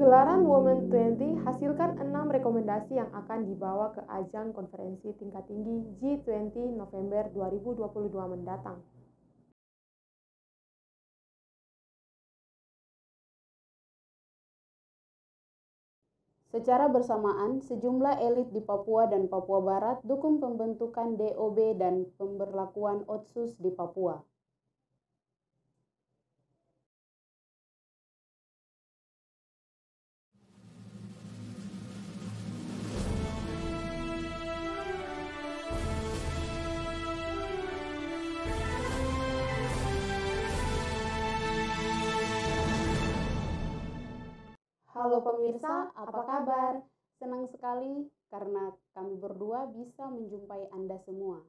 Gelaran Women 20 hasilkan 6 rekomendasi yang akan dibawa ke ajang konferensi tingkat tinggi G20 November 2022 mendatang. Secara bersamaan, sejumlah elit di Papua dan Papua Barat dukung pembentukan DOB dan pemberlakuan Otsus di Papua. Halo pemirsa, apa kabar? Senang sekali karena kami berdua bisa menjumpai Anda semua.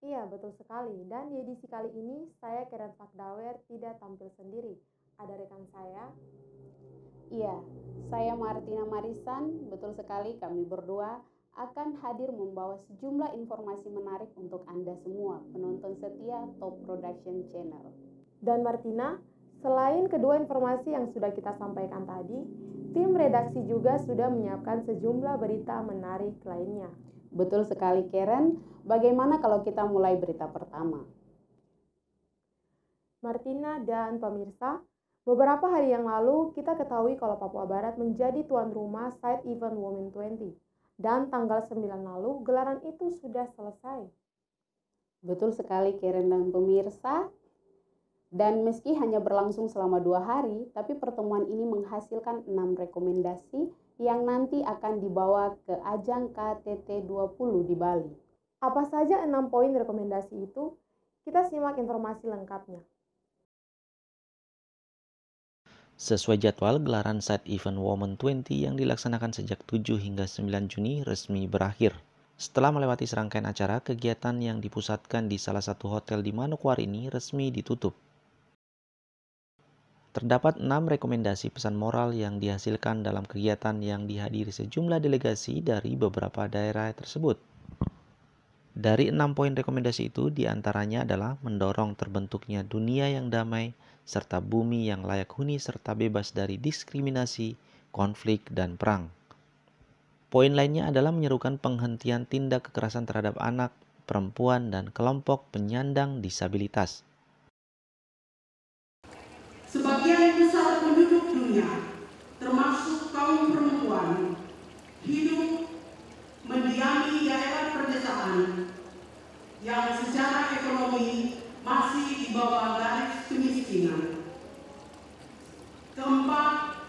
Iya, betul sekali. Dan di edisi kali ini, saya Karen Fakdawer tidak tampil sendiri. Ada rekan saya. Iya, saya Martina Marisan. Betul sekali, kami berdua akan hadir membawa sejumlah informasi menarik untuk Anda semua, penonton setia Top Production Channel. Dan Martina, selain kedua informasi yang sudah kita sampaikan tadi, tim redaksi juga sudah menyiapkan sejumlah berita menarik lainnya. Betul sekali Karen, bagaimana kalau kita mulai berita pertama? Martina dan pemirsa, beberapa hari yang lalu kita ketahui kalau Papua Barat menjadi tuan rumah side event Women 20. Dan tanggal 9 lalu gelaran itu sudah selesai. Betul sekali Karen dan pemirsa. Dan meski hanya berlangsung selama 2 hari, tapi pertemuan ini menghasilkan 6 rekomendasi yang nanti akan dibawa ke ajang KTT 20 di Bali. Apa saja 6 poin rekomendasi itu? Kita simak informasi lengkapnya. Sesuai jadwal, gelaran side event Women 20 yang dilaksanakan sejak 7 hingga 9 Juni resmi berakhir. Setelah melewati serangkaian acara, kegiatan yang dipusatkan di salah satu hotel di Manokwari ini resmi ditutup. Terdapat 6 rekomendasi pesan moral yang dihasilkan dalam kegiatan yang dihadiri sejumlah delegasi dari beberapa daerah tersebut. Dari 6 poin rekomendasi itu, diantaranya adalah mendorong terbentuknya dunia yang damai, serta bumi yang layak huni serta bebas dari diskriminasi, konflik, dan perang. Poin lainnya adalah menyerukan penghentian tindak kekerasan terhadap anak, perempuan, dan kelompok penyandang disabilitas. Sebagian besar penduduk dunia, termasuk kaum perempuan, hidup mendiami daerah pedesaan yang secara ekonomi masih di bawah garis kemiskinan. Keempat,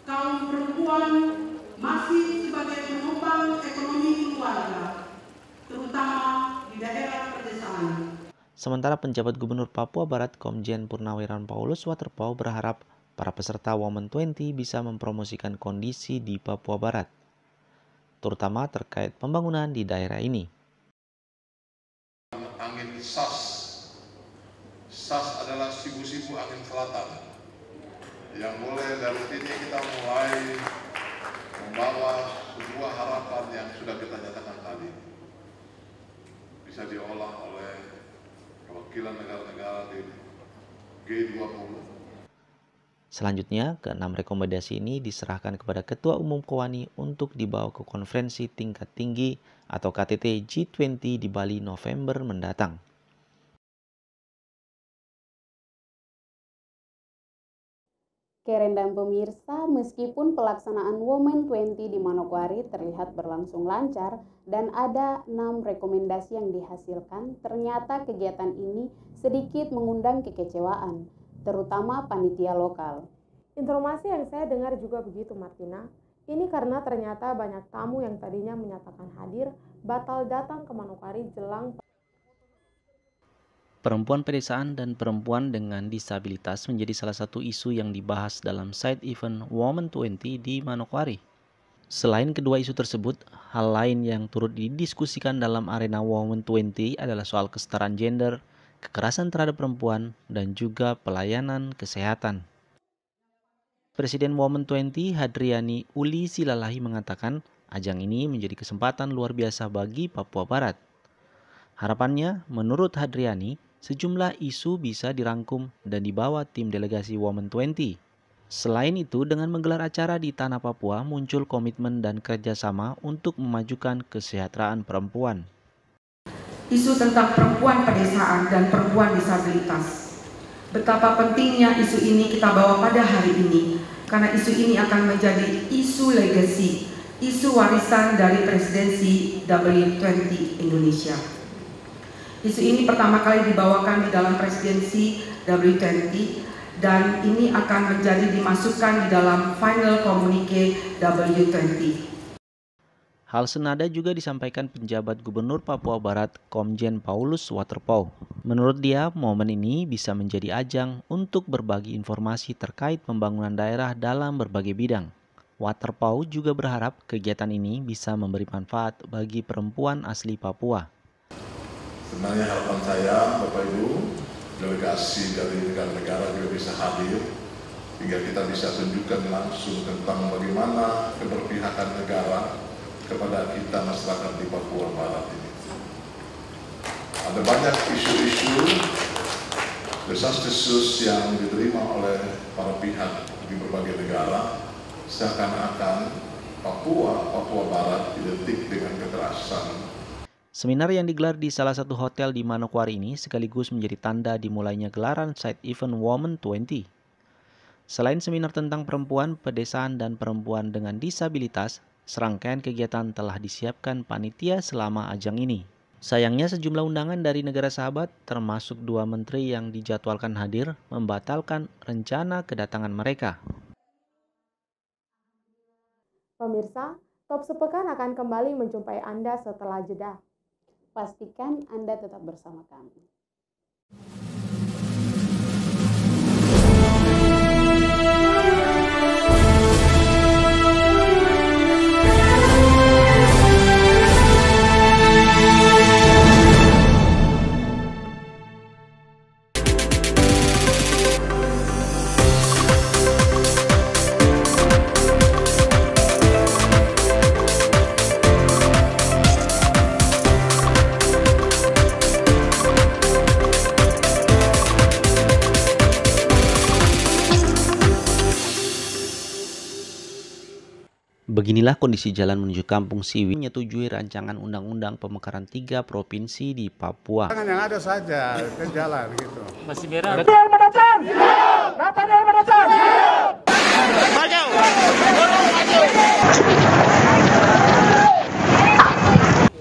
kaum perempuan masih sebagai penopang ekonomi keluarga, terutama di daerah pedesaan. Sementara penjabat Gubernur Papua Barat Komjen Purnawirawan Paulus Waterpauw berharap para peserta Women 20 bisa mempromosikan kondisi di Papua Barat, terutama terkait pembangunan di daerah ini. Angin SAS adalah sibu-sibu angin selatan yang mulai dari sini kita mulai membawa sebuah harapan yang sudah kita nyatakan tadi bisa diolah oleh perwakilan negara-negara di G20. Selanjutnya, ke-6 rekomendasi ini diserahkan kepada Ketua Umum KOWANI untuk dibawa ke konferensi tingkat tinggi atau KTT G20 di Bali November mendatang. Karen dan pemirsa, meskipun pelaksanaan Women 20 di Manokwari terlihat berlangsung lancar dan ada 6 rekomendasi yang dihasilkan, ternyata kegiatan ini sedikit mengundang kekecewaan, terutama panitia lokal. Informasi yang saya dengar juga begitu, Martina. Ini karena ternyata banyak tamu yang tadinya menyatakan hadir batal datang ke Manokwari jelang. Perempuan pedesaan dan perempuan dengan disabilitas menjadi salah satu isu yang dibahas dalam side event Women 20 di Manokwari. Selain kedua isu tersebut, hal lain yang turut didiskusikan dalam arena Women 20 adalah soal kesetaraan gender, kekerasan terhadap perempuan, dan juga pelayanan kesehatan. Presiden Women 20 Hadriani Uli Silalahi mengatakan ajang ini menjadi kesempatan luar biasa bagi Papua Barat. Harapannya, menurut Hadriani, sejumlah isu bisa dirangkum dan dibawa tim delegasi Women 20. Selain itu, dengan menggelar acara di tanah Papua, muncul komitmen dan kerjasama untuk memajukan kesejahteraan perempuan. Isu tentang perempuan pedesaan dan perempuan disabilitas. Betapa pentingnya isu ini kita bawa pada hari ini, karena isu ini akan menjadi isu legacy, isu warisan dari presidensi W20 Indonesia. Isu ini pertama kali dibawakan di dalam presidensi W20 dan ini akan menjadi dimasukkan di dalam final communique W20. Hal senada juga disampaikan penjabat Gubernur Papua Barat, Komjen Paulus Waterpauw. Menurut dia, momen ini bisa menjadi ajang untuk berbagi informasi terkait pembangunan daerah dalam berbagai bidang. Waterpauw juga berharap kegiatan ini bisa memberi manfaat bagi perempuan asli Papua. Sebenarnya harapan saya, Bapak Ibu, delegasi dari negara-negara juga bisa hadir, hingga kita bisa tunjukkan langsung tentang bagaimana keberpihakan negara kepada kita masyarakat di Papua Barat ini. Ada banyak isu-isu desas-desus yang diterima oleh para pihak di berbagai negara, seakan-akan Papua Barat identik dengan kekerasan. Seminar yang digelar di salah satu hotel di Manokwari ini sekaligus menjadi tanda dimulainya gelaran Side Event Women 20. Selain seminar tentang perempuan, pedesaan, dan perempuan dengan disabilitas, serangkaian kegiatan telah disiapkan panitia selama ajang ini. Sayangnya sejumlah undangan dari negara sahabat, termasuk 2 menteri yang dijadwalkan hadir, membatalkan rencana kedatangan mereka. Pemirsa, Top Sepekan akan kembali menjumpai Anda setelah jeda. Pastikan Anda tetap bersama kami. Beginilah kondisi jalan menuju Kampung Siwi menyetujui rancangan undang-undang pemekaran 3 provinsi di Papua. Yang ada saja ke jalan gitu. Masih merah.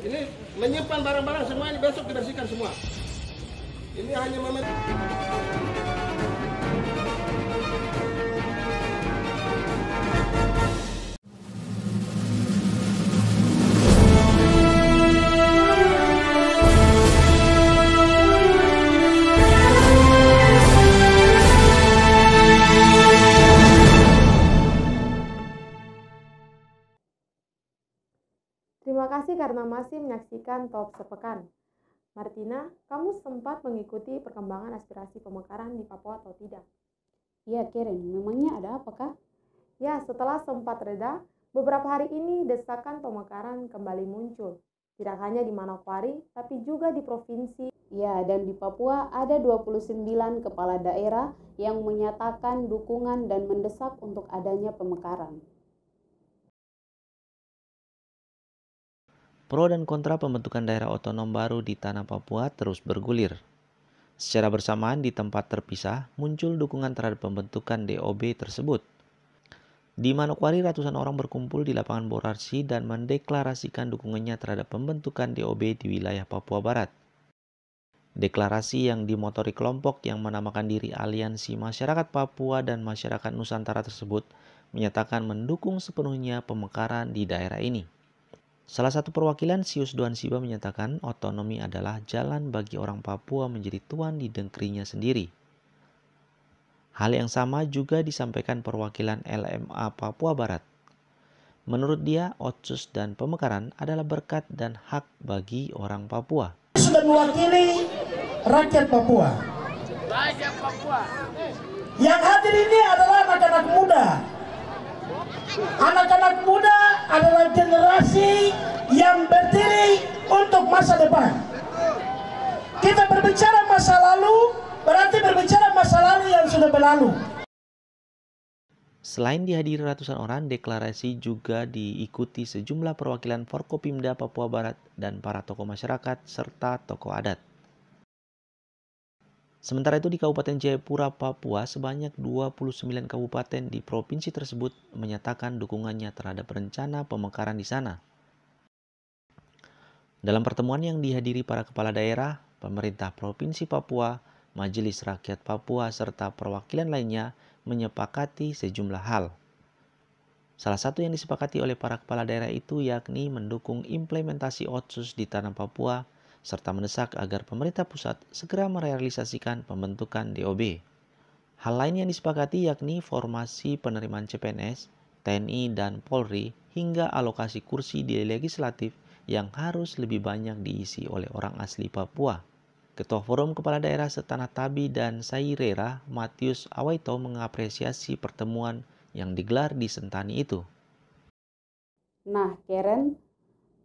Ini menyimpan barang-barang semua ini besok dibersihkan semua. Ini hanya Terima kasih karena masih menyaksikan Top Sepekan. Martina, kamu sempat mengikuti perkembangan aspirasi pemekaran di Papua atau tidak? Ya, Karen, memangnya ada apakah? Ya, setelah sempat reda, beberapa hari ini desakan pemekaran kembali muncul. Tidak hanya di Manokwari, tapi juga di provinsi. Ya, dan di Papua ada 29 kepala daerah yang menyatakan dukungan dan mendesak untuk adanya pemekaran. Pro dan kontra pembentukan daerah otonom baru di tanah Papua terus bergulir. Secara bersamaan di tempat terpisah, muncul dukungan terhadap pembentukan DOB tersebut. Di Manokwari, ratusan orang berkumpul di lapangan Borarsi dan mendeklarasikan dukungannya terhadap pembentukan DOB di wilayah Papua Barat. Deklarasi yang dimotori kelompok yang menamakan diri Aliansi Masyarakat Papua dan Masyarakat Nusantara tersebut menyatakan mendukung sepenuhnya pemekaran di daerah ini. Salah satu perwakilan Sius Duan Siba menyatakan otonomi adalah jalan bagi orang Papua menjadi tuan di negerinya sendiri. Hal yang sama juga disampaikan perwakilan LMA Papua Barat. Menurut dia, otsus dan pemekaran adalah berkat dan hak bagi orang Papua. Sudah mewakili rakyat Papua. Yang hadir ini adalah anak-anak muda. Anak-anak muda adalah generasi yang berdiri untuk masa depan. Kita berbicara masa lalu, berarti berbicara masa lalu yang sudah berlalu. Selain dihadiri ratusan orang, deklarasi juga diikuti sejumlah perwakilan Forkopimda Papua Barat dan para tokoh masyarakat serta tokoh adat. Sementara itu di Kabupaten Jayapura, Papua, sebanyak 29 kabupaten di provinsi tersebut menyatakan dukungannya terhadap rencana pemekaran di sana. Dalam pertemuan yang dihadiri para kepala daerah, pemerintah Provinsi Papua, Majelis Rakyat Papua, serta perwakilan lainnya menyepakati sejumlah hal. Salah satu yang disepakati oleh para kepala daerah itu yakni mendukung implementasi Otsus di tanah Papua, serta mendesak agar pemerintah pusat segera merealisasikan pembentukan DOB. Hal lain yang disepakati yakni formasi penerimaan CPNS, TNI, dan Polri hingga alokasi kursi di legislatif yang harus lebih banyak diisi oleh orang asli Papua. Ketua Forum Kepala Daerah Setanah Tabi dan Sairera, Matius Awaito, mengapresiasi pertemuan yang digelar di Sentani itu. Nah, Karen,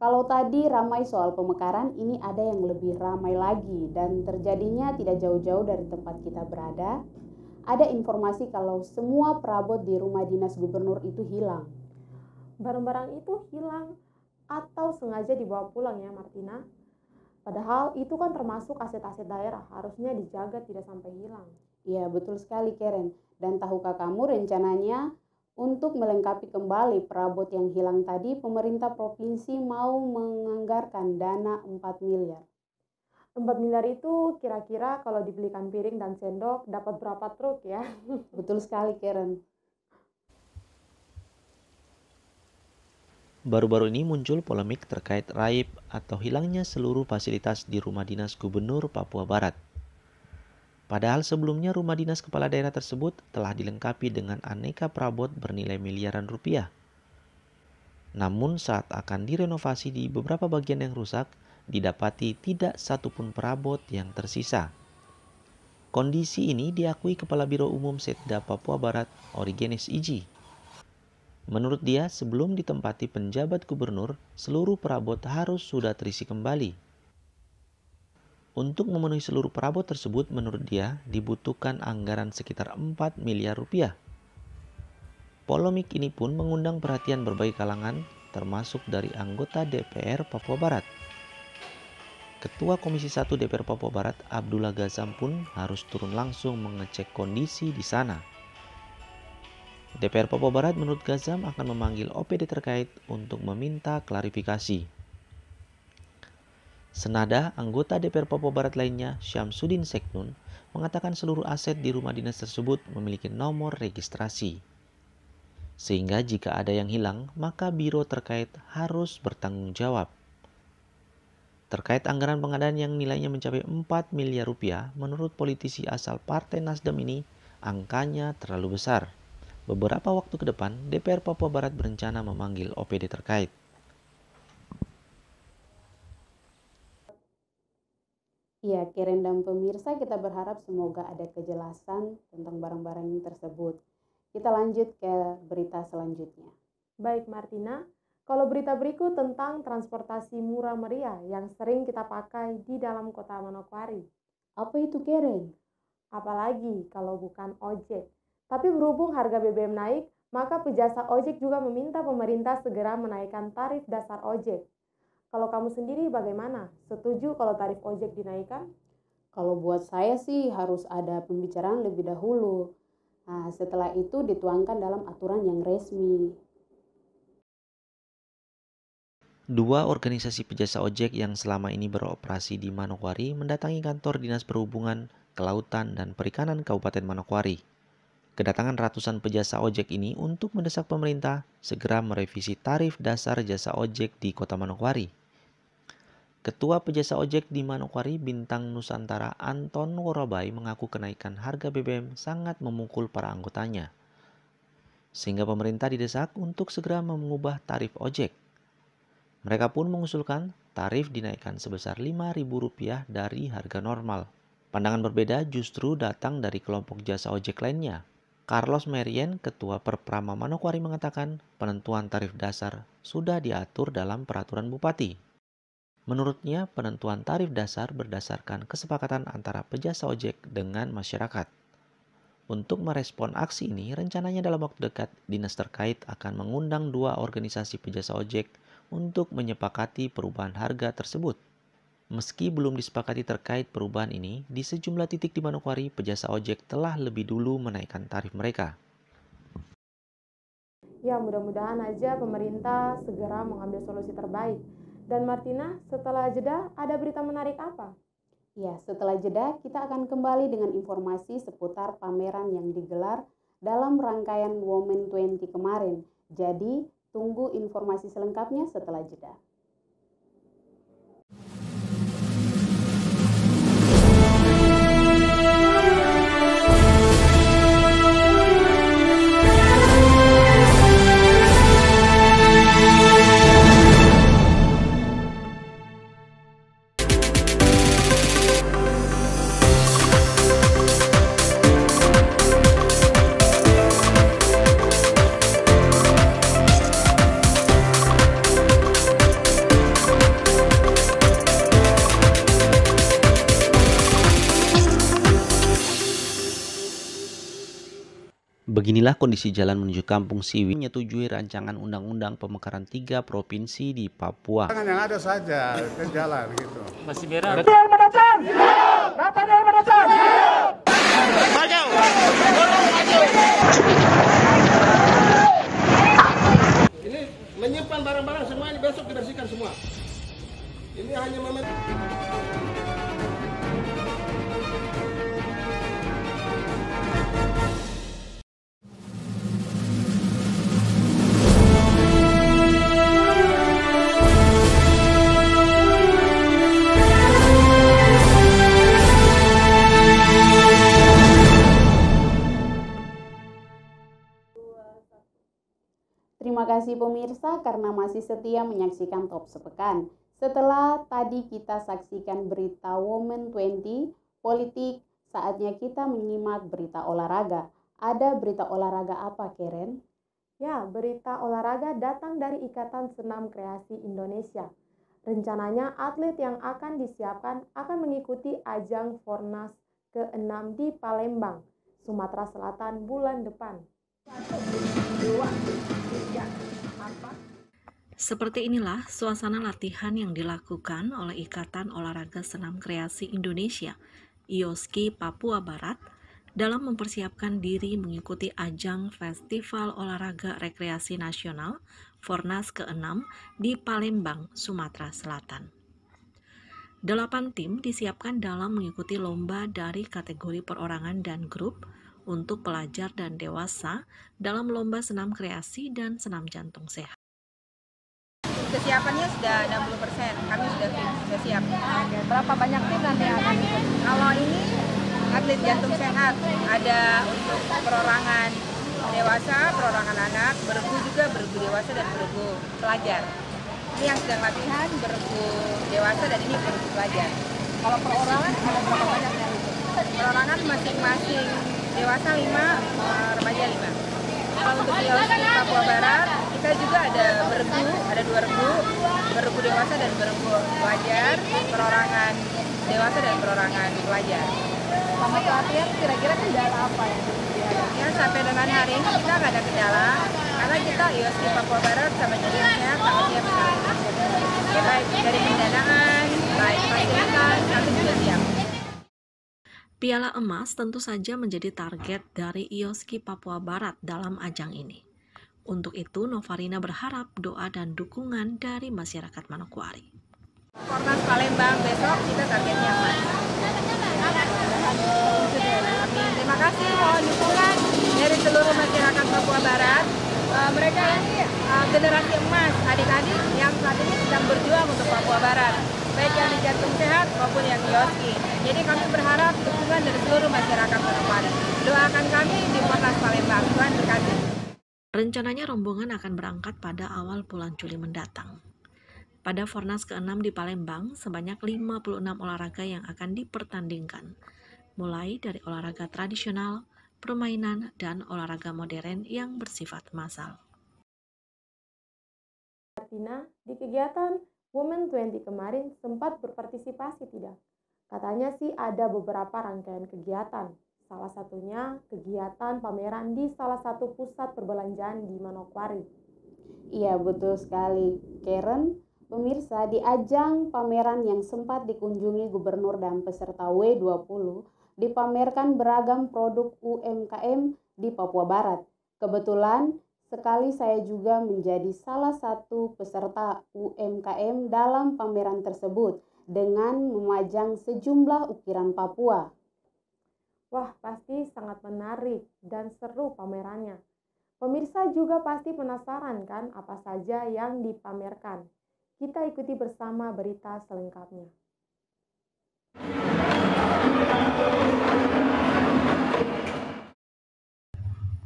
kalau tadi ramai soal pemekaran, ini ada yang lebih ramai lagi dan terjadinya tidak jauh-jauh dari tempat kita berada. Ada informasi kalau semua perabot di rumah dinas gubernur itu hilang. Barang-barang itu hilang atau sengaja dibawa pulang ya, Martina? Padahal itu kan termasuk aset-aset daerah, harusnya dijaga tidak sampai hilang. Iya, betul sekali Karen. Dan tahukah kamu rencananya untuk melengkapi kembali perabot yang hilang tadi, pemerintah provinsi mau menganggarkan dana 4 miliar. 4 miliar itu kira-kira kalau dibelikan piring dan sendok dapat berapa truk ya? Betul sekali Karen. Baru-baru ini muncul polemik terkait raib atau hilangnya seluruh fasilitas di rumah dinas Gubernur Papua Barat. Padahal sebelumnya rumah dinas kepala daerah tersebut telah dilengkapi dengan aneka perabot bernilai miliaran rupiah. Namun saat akan direnovasi di beberapa bagian yang rusak, didapati tidak satupun perabot yang tersisa. Kondisi ini diakui Kepala Biro Umum Setda Papua Barat, Origenes Iji. Menurut dia, sebelum ditempati penjabat gubernur, seluruh perabot harus sudah terisi kembali. Untuk memenuhi seluruh perabot tersebut, menurut dia, dibutuhkan anggaran sekitar 4 miliar rupiah. Polemik ini pun mengundang perhatian berbagai kalangan, termasuk dari anggota DPR Papua Barat. Ketua Komisi 1 DPR Papua Barat, Abdullah Ghazam pun harus turun langsung mengecek kondisi di sana. DPR Papua Barat menurut Ghazam akan memanggil OPD terkait untuk meminta klarifikasi. Senada, anggota DPR Papua Barat lainnya, Syamsuddin Seknun, mengatakan seluruh aset di rumah dinas tersebut memiliki nomor registrasi. Sehingga jika ada yang hilang, maka biro terkait harus bertanggung jawab. Terkait anggaran pengadaan yang nilainya mencapai 4 miliar rupiah, menurut politisi asal Partai Nasdem ini, angkanya terlalu besar. Beberapa waktu ke depan, DPR Papua Barat berencana memanggil OPD terkait. Iya, Karen dan pemirsa, kita berharap semoga ada kejelasan tentang barang-barang tersebut. Kita lanjut ke berita selanjutnya. Baik Martina, kalau berita berikut tentang transportasi murah meriah yang sering kita pakai di dalam kota Manokwari. Apa itu Karen? Apalagi kalau bukan ojek. Tapi berhubung harga BBM naik, maka pejasa ojek juga meminta pemerintah segera menaikkan tarif dasar ojek. Kalau kamu sendiri bagaimana? Setuju kalau tarif ojek dinaikkan? Kalau buat saya sih harus ada pembicaraan lebih dahulu. Nah, setelah itu dituangkan dalam aturan yang resmi. Dua organisasi pejasa ojek yang selama ini beroperasi di Manokwari mendatangi kantor Dinas Perhubungan, Kelautan, dan Perikanan Kabupaten Manokwari. Kedatangan ratusan pejasa ojek ini untuk mendesak pemerintah segera merevisi tarif dasar jasa ojek di Kota Manokwari. Ketua Pejasa Ojek di Manokwari, Bintang Nusantara Anton Worabai, mengaku kenaikan harga BBM sangat memukul para anggotanya. Sehingga pemerintah didesak untuk segera mengubah tarif ojek. Mereka pun mengusulkan tarif dinaikkan sebesar Rp5.000 dari harga normal. Pandangan berbeda justru datang dari kelompok jasa ojek lainnya. Carlos Merien, Ketua Perprama Manokwari, mengatakan penentuan tarif dasar sudah diatur dalam peraturan Bupati. Menurutnya, penentuan tarif dasar berdasarkan kesepakatan antara pejasa ojek dengan masyarakat. Untuk merespon aksi ini, rencananya dalam waktu dekat, dinas terkait akan mengundang 2 organisasi penjasa ojek untuk menyepakati perubahan harga tersebut. Meski belum disepakati terkait perubahan ini, di sejumlah titik di Manokwari, penjasa ojek telah lebih dulu menaikkan tarif mereka. Ya, mudah-mudahan aja pemerintah segera mengambil solusi terbaik. Dan Martina, setelah jeda ada berita menarik apa? Ya, setelah jeda kita akan kembali dengan informasi seputar pameran yang digelar dalam rangkaian Women 20 kemarin. Jadi, tunggu informasi selengkapnya setelah jeda. Beginilah kondisi jalan menuju Kampung Siwi menyetujui rancangan undang-undang pemekaran 3 provinsi di Papua. Jangan yang ada saja ke jalan gitu. Masih merah. Ini menyimpan barang-barang semua ini besok dibersihkan semua. Ini hanya Terima kasih pemirsa karena masih setia menyaksikan Top Sepekan. Setelah tadi kita saksikan berita Women 20, politik, saatnya kita menyimak berita olahraga. Ada berita olahraga apa, Keren? Ya, berita olahraga datang dari Ikatan Senam Kreasi Indonesia. Rencananya atlet yang akan disiapkan akan mengikuti ajang Fornas ke-6 di Palembang, Sumatera Selatan bulan depan. Seperti inilah suasana latihan yang dilakukan oleh Ikatan Olahraga Senam Kreasi Indonesia, IOSKI Papua Barat, dalam mempersiapkan diri mengikuti ajang Festival Olahraga Rekreasi Nasional Fornas ke-6 di Palembang, Sumatera Selatan. 8 tim disiapkan dalam mengikuti lomba dari kategori perorangan dan grup untuk pelajar dan dewasa dalam lomba senam kreasi dan senam jantung sehat. Kesiapannya sudah 60%, kami sudah siap. Berapa banyak tim nanti yang akan ikut? Kalau ini atlet jantung sehat, ada untuk perorangan dewasa, perorangan anak, beregu juga, beregu dewasa dan beregu pelajar. Ini yang sedang latihan, beregu dewasa dan ini beregu pelajar. Kalau perorangan ada berapa banyak yang ikut? Perorangan masing-masing dewasa 5, remaja 5. Kalau untuk IOSKI Papua Barat, kita juga ada beregu, ada 2 regu, beregu dewasa dan beregu pelajar, perorangan dewasa dan perorangan pelajar. Sama latihan kira-kira kendala apa yang dihadapi? Ya, sampai dengan hari ini kita nggak ada kendala, karena kita IOSKI Papua Barat sama jenisnya sangat siap sekali. Ya, baik dari pendanaan, baik fasilitas, kami juga siap. Piala emas tentu saja menjadi target dari IOSKI Papua Barat dalam ajang ini. Untuk itu, Novarina berharap doa dan dukungan dari masyarakat Manokwari. Fornas Palembang besok kita targetnya emas. Amin. Terima kasih, mohon dukungan dari seluruh masyarakat Papua Barat. Mereka ini generasi emas, adik-adik yang saat ini sedang berjuang untuk Papua Barat, baik yang di jantung sehat maupun yang IOSKI. Jadi kami berharap dukungan dari seluruh masyarakat Manokwari. Doakan kami di Fornas Palembang. Tuhan berkati. Rencananya rombongan akan berangkat pada awal bulan Juli mendatang. Pada Fornas ke-6 di Palembang, sebanyak 56 olahraga yang akan dipertandingkan, mulai dari olahraga tradisional, permainan, dan olahraga modern yang bersifat massal. Martina, di kegiatan Women 20 kemarin sempat berpartisipasi tidak? Katanya sih ada beberapa rangkaian kegiatan. salah satunya kegiatan pameran di salah satu pusat perbelanjaan di Manokwari. Iya, betul sekali, Karen. Pemirsa, di ajang pameran yang sempat dikunjungi gubernur dan peserta W20, dipamerkan beragam produk UMKM di Papua Barat. Kebetulan sekali saya juga menjadi salah satu peserta UMKM dalam pameran tersebut dengan memajang sejumlah ukiran Papua. Wah, pasti sangat menarik dan seru pamerannya. Pemirsa juga pasti penasaran kan apa saja yang dipamerkan. Kita ikuti bersama berita selengkapnya.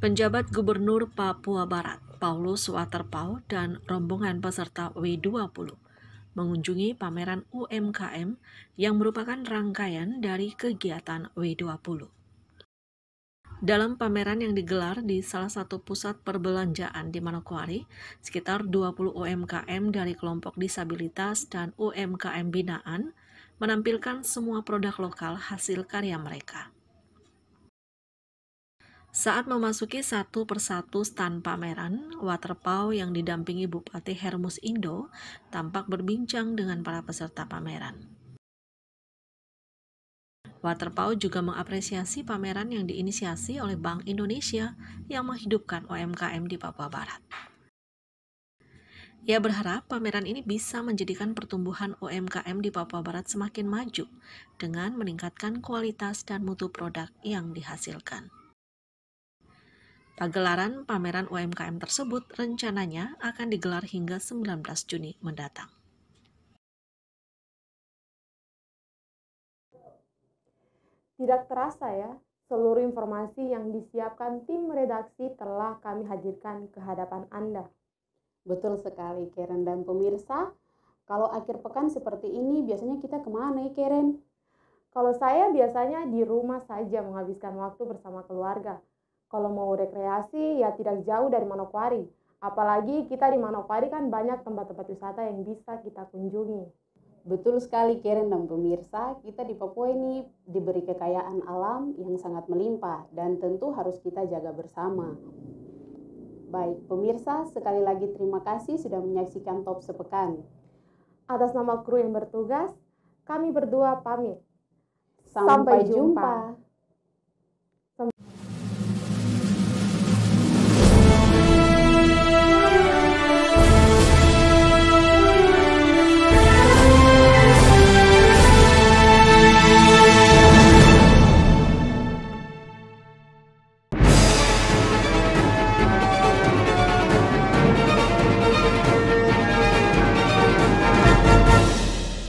Penjabat Gubernur Papua Barat, Paulus Waterpauw dan rombongan peserta W20 mengunjungi pameran UMKM yang merupakan rangkaian dari kegiatan W20. Dalam pameran yang digelar di salah satu pusat perbelanjaan di Manokwari, sekitar 20 UMKM dari kelompok disabilitas dan UMKM binaan menampilkan semua produk lokal hasil karya mereka. Saat memasuki satu persatu stan pameran, Waterpauw yang didampingi Bupati Hermus Indo tampak berbincang dengan para peserta pameran. Waterpauw juga mengapresiasi pameran yang diinisiasi oleh Bank Indonesia yang menghidupkan UMKM di Papua Barat. Ia berharap pameran ini bisa menjadikan pertumbuhan UMKM di Papua Barat semakin maju dengan meningkatkan kualitas dan mutu produk yang dihasilkan. Pagelaran pameran UMKM tersebut rencananya akan digelar hingga 19 Juni mendatang. Tidak terasa ya, seluruh informasi yang disiapkan tim redaksi telah kami hadirkan ke hadapan Anda. Betul sekali, Karen dan pemirsa. Kalau akhir pekan seperti ini, biasanya kita kemana ya, Karen? Kalau saya biasanya di rumah saja menghabiskan waktu bersama keluarga. Kalau mau rekreasi, ya tidak jauh dari Manokwari. Apalagi kita di Manokwari kan banyak tempat-tempat wisata yang bisa kita kunjungi. Betul sekali, Karen dan pemirsa, kita di Papua ini diberi kekayaan alam yang sangat melimpah dan tentu harus kita jaga bersama. Baik, pemirsa, sekali lagi terima kasih sudah menyaksikan Top Sepekan. Atas nama kru yang bertugas, kami berdua pamit. Sampai jumpa.